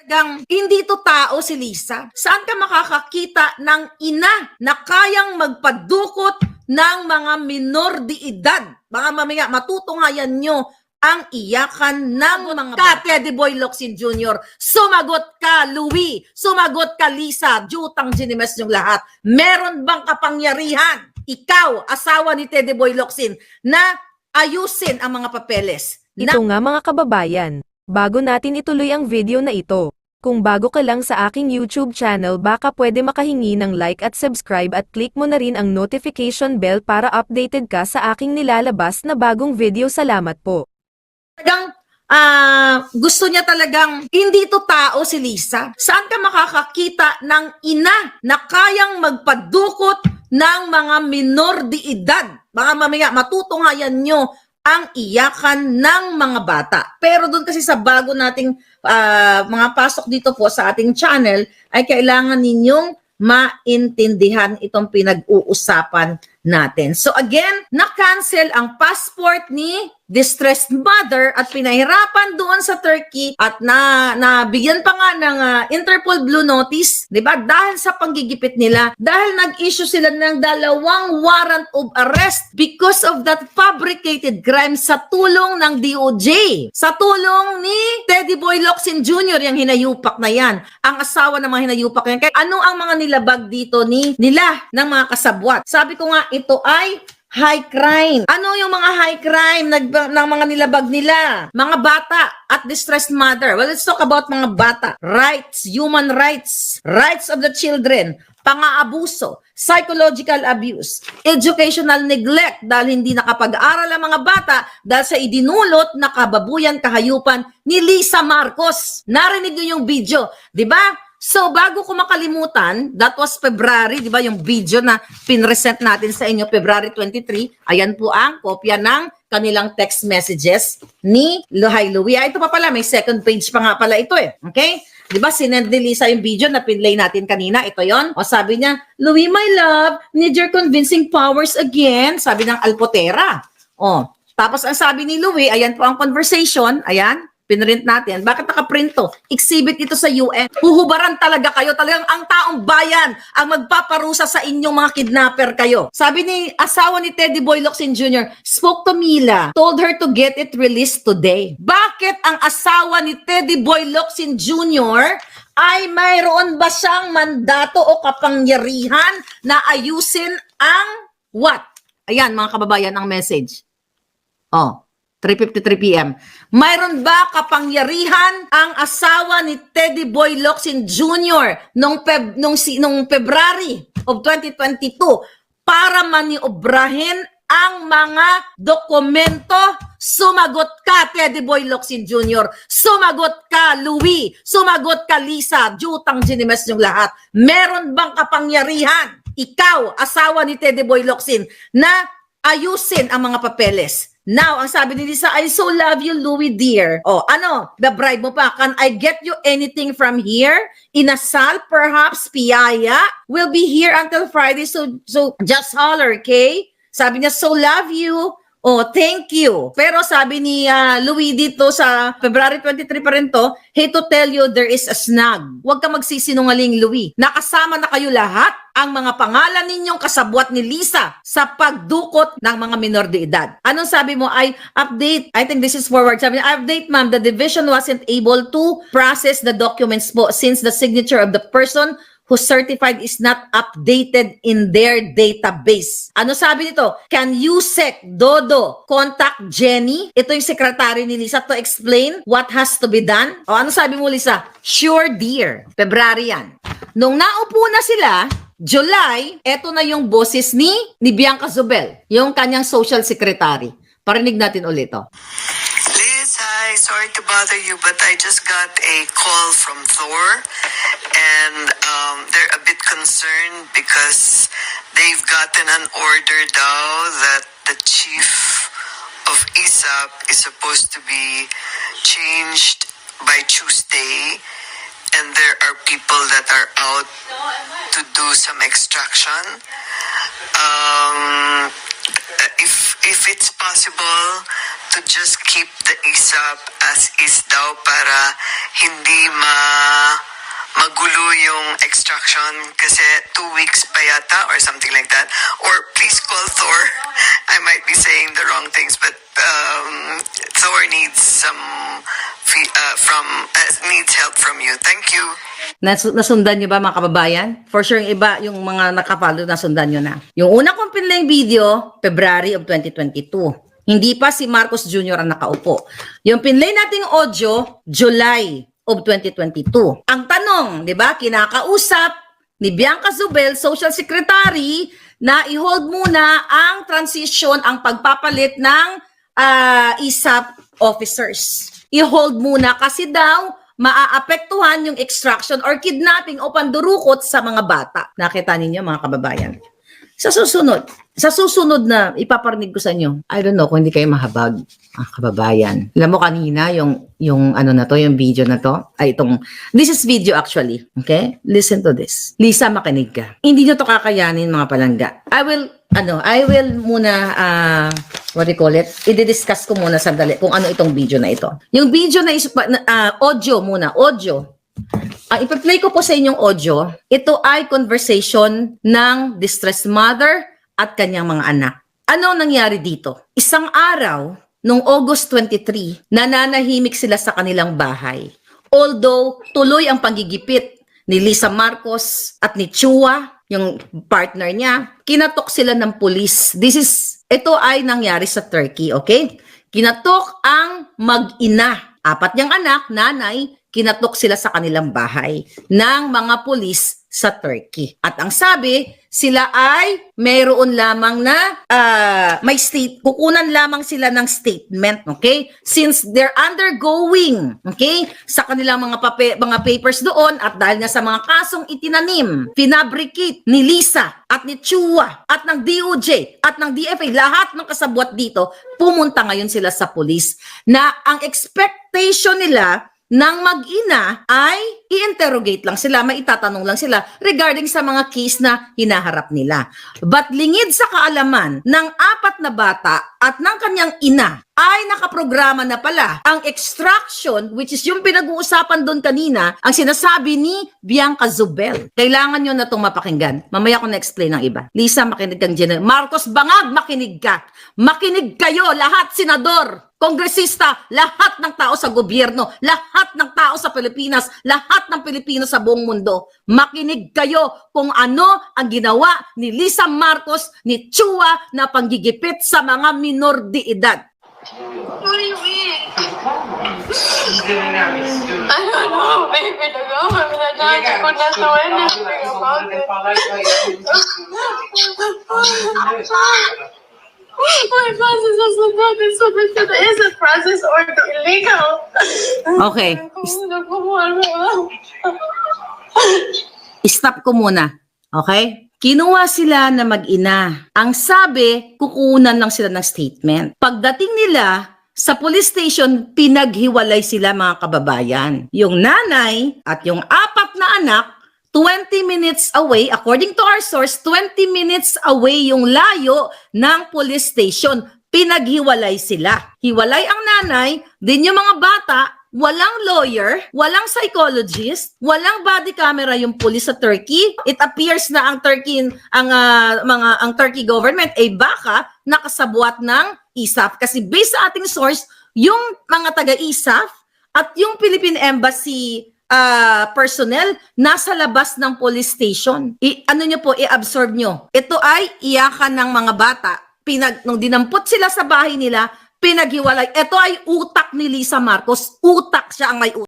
Talagang hindi to tao si Lisa. Saan ka makakakita ng ina na kayang magpadukot ng mga minor de edad? Mga mamaya, matutunghayan nyo ang iyakan ng mga Katya de Boy Locsin Jr. Sumagot ka, Louie. Sumagot ka, Lisa. Jutang ginimes yung lahat. Meron bang kapangyarihan, ikaw, asawa ni Teddy Boy Locsin, na ayusin ang mga papeles? Ito nga mga kababayan, bago natin ituloy ang video na ito, kung bago ka lang sa aking YouTube channel baka pwede makahingi ng like at subscribe at click mo na rin ang notification bell para updated ka sa aking nilalabas na bagong video. Salamat po. Talagang gusto niya talagang hindi to tao si Lisa. Saan ka makakakita ng ina na kayang magpadukot ng mga minor de edad? Mga mamaya, matutunghayan nyo ang iyakan ng mga bata. Pero doon kasi sa bago nating mga pasok dito po sa ating channel, ay kailangan ninyong maintindihan itong pinag-uusapan natin. So again, na-cancel ang passport ni distressed mother at pinahirapan doon sa Turkey at nabigyan pa nga ng Interpol Blue Notice, 'di ba? Dahil sa panggigipit nila, dahil nag-issue sila ng 2 warrant of arrest because of that fabricated crime sa tulong ng DOJ. Sa tulong ni Teddy Boy Locsin Jr., yung hinayupak na yan, ang asawa ng mga hinayupak na yan. Kaya ano ang mga nilabag dito nila ng mga kasabwat? Sabi ko nga, ito ay high crime. Ano yung mga high crime ng mga nilabag nila? Mga bata at distressed mother. Well, let's talk about mga bata. Rights, human rights, rights of the children, pang-aabuso, psychological abuse, educational neglect dahil hindi nakapag-aral ang mga bata dahil sa idinulot na kababuyan, kahayupan ni Lisa Marcos. Narinig niyo yung video, di ba? So, bago ko makalimutan, that was February, di ba, yung video na pinresent natin sa inyo, February 23, ayan po ang kopya ng kanilang text messages ni Luhay Louie. Ito pa pala, may second page pa nga pala ito eh, okay? Di ba, sinend ni Lisa yung video na pinlay natin kanina, ito yon. O sabi niya, Louie, my love, need your convincing powers again, sabi ng Alpotera. O, tapos ang sabi ni Louie, ayan po ang conversation, ayan, pinrint natin. Bakit nakaprint to? Exhibit ito sa UN. Huhubaran talaga kayo. Talagang ang taong bayan ang magpaparusa sa inyong mga kidnapper kayo. Sabi ni asawa ni Teddy Boy Locsin Jr., spoke to Mila, told her to get it released today. Bakit ang asawa ni Teddy Boy Locsin Jr. ay mayroon ba siyang mandato o kapangyarihan na ayusin ang what? Ayan mga kababayan ang message. Oh. 3:53 p.m. Mayroon ba kapangyarihan ang asawa ni Teddy Boy Locsin Jr. nung February of 2022 para maniobrahin ang mga dokumento? Sumagot ka, Teddy Boy Locsin Jr. Sumagot ka, Louie. Sumagot ka, Lisa. Jutang ginimes yung lahat. Meron bang kapangyarihan, ikaw, asawa ni Teddy Boy Locsin, na ayusin ang mga papeles? Now, ang sabi ni Lisa, I so love you, Louie dear. Oh, ano? The bribe mo pa. Can I get you anything from here? Inasal, perhaps, piyaya? We'll be here until Friday, so just holler, okay? Sabi niya, so love you. Oh, thank you. Pero sabi ni Louie dito sa February 23 pa rin to, hey, to tell you there is a snag. Huwag ka magsisinungaling, Louie. Nakasama na kayo lahat ang mga pangalan ninyong kasabwat ni Lisa sa pagdukot ng mga minor de edad. Anong sabi mo? I update, I think this is forward. Sabi niya, update ma'am, the division wasn't able to process the documents po since the signature of the person who certified is not updated in their database. Ano sabi nito? Can Yusek Dodo contact Jenny? Ito yung sekretary ni Lisa to explain what has to be done. O ano sabi mo, Lisa? Sure dear. February yan. Nung naupo na sila, July, eto na yung boses ni Bianca Zubel, yung kanyang social secretary. Parinig natin ulit to. Liz, hi. Sorry to bother you, but I just got a call from Thor, and they're a bit concerned because they've gotten an order daw that the chief of ISAP is supposed to be changed by Tuesday, and there are people that are out to do some extraction. If it's possible to just keep the ISAP as is daw para hindi yung extraction kasi 2 weeks pa yata or something like that. Or please call Thor. I might be saying the wrong things, but Thor needs some needs help from you. Thank you. Nasundan nyo ba mga kababayan? For sure yung iba, yung mga nakapalo, nasundan nyo na. Yung una kong pinlaying video, February of 2022. Hindi pa si Marcos Jr. ang nakaupo. Yung pinlay nating audio, July of 2022. Ang tanong, di ba, kinakausap ni Bianca Zubel, Social Secretary, na i-hold muna ang transition, ang pagpapalit ng ISAP officers. I-hold muna kasi daw maaapektuhan yung extraction or kidnapping o pandurukot sa mga bata. Nakita ninyo mga kababayan. Sa susunod na ipaparinig ko sa inyo, I don't know kung hindi kayo mahabag, mga kababayan. Alam mo kanina, yung ano na to, yung video na to, this is video actually, okay? Listen to this. Lisa, makinig ka. Hindi nyo to kakayanin mga palangga. I will muna, what do you call it? I-discuss ko muna sandali kung ano itong video na ito. Yung video na audio muna, audio. Ang ipa-play ko po sa inyong audio, ito ay conversation ng distressed mother at kanyang mga anak. Ano nangyari dito? Isang araw, noong August 23, nananahimik sila sa kanilang bahay. Although tuloy ang panggigipit ni Lisa Marcos at ni Chua, yung partner niya, kinatok sila ng pulis. Ito ay nangyari sa Turkey, okay? Kinatok ang mag-ina. 4 niyang anak, nanay, kinatok sila sa kanilang bahay ng mga pulis sa Turkey. At ang sabi, sila ay mayroon lamang na kukunan lamang sila ng statement, okay? Since they're undergoing, okay, sa kanilang mga papers doon at dahil nga sa mga kasong itinanim, pinabricate ni Lisa at ni Chua at ng DOJ at ng DFA, lahat ng kasabwat dito, pumunta ngayon sila sa pulis na ang expectation nila ng mag-ina ay i-interrogate lang sila, maitatanong lang sila regarding sa mga case na hinaharap nila. But lingid sa kaalaman ng 4 na bata at ng kanyang ina ay nakaprograma na pala ang extraction, which is yung pinag-uusapan doon kanina, ang sinasabi ni Bianca Zubel. Kailangan nyo na itong mapakinggan. Mamaya ko na-explain ng iba. Lisa, makinig kang General. Marcos Bangag, makinig ka. Makinig kayo, lahat, senador, kongresista, lahat ng tao sa gobyerno, lahat ng tao sa Pilipinas, lahat ng Pilipino sa buong mundo. Makinig kayo kung ano ang ginawa ni Lisa Marcos, ni Chua na panggigipit sa mga minor de edad. What do you mean? I don't know, baby. Nagawa na natin ko na to anything about it. My process is not been submitted to the innocent process or the illegal. Okay. Stop ko muna. Okay? Kinuha sila na mag-ina. Ang sabi, kukunan lang sila ng statement. Pagdating nila sa police station, pinaghiwalay sila mga kababayan. Yung nanay at yung 4 na anak, 20 minutes away, according to our source, 20 minutes away yung layo ng police station. Pinaghiwalay sila. Hiwalay ang nanay, din yung mga bata, walang lawyer, walang psychologist, walang body camera yung police sa Turkey. It appears na ang Turkey government ay baka nakasabwat ng ISAF kasi based sa ating source, yung mga taga-ISAF at yung Philippine Embassy personnel nasa labas ng police station. I-absorb nyo. Ito ay iyakan ng mga bata. Nung dinampot sila sa bahay nila, pinaghiwalay. Ito ay utak ni Lisa Marcos. Utak, siya ang may utak.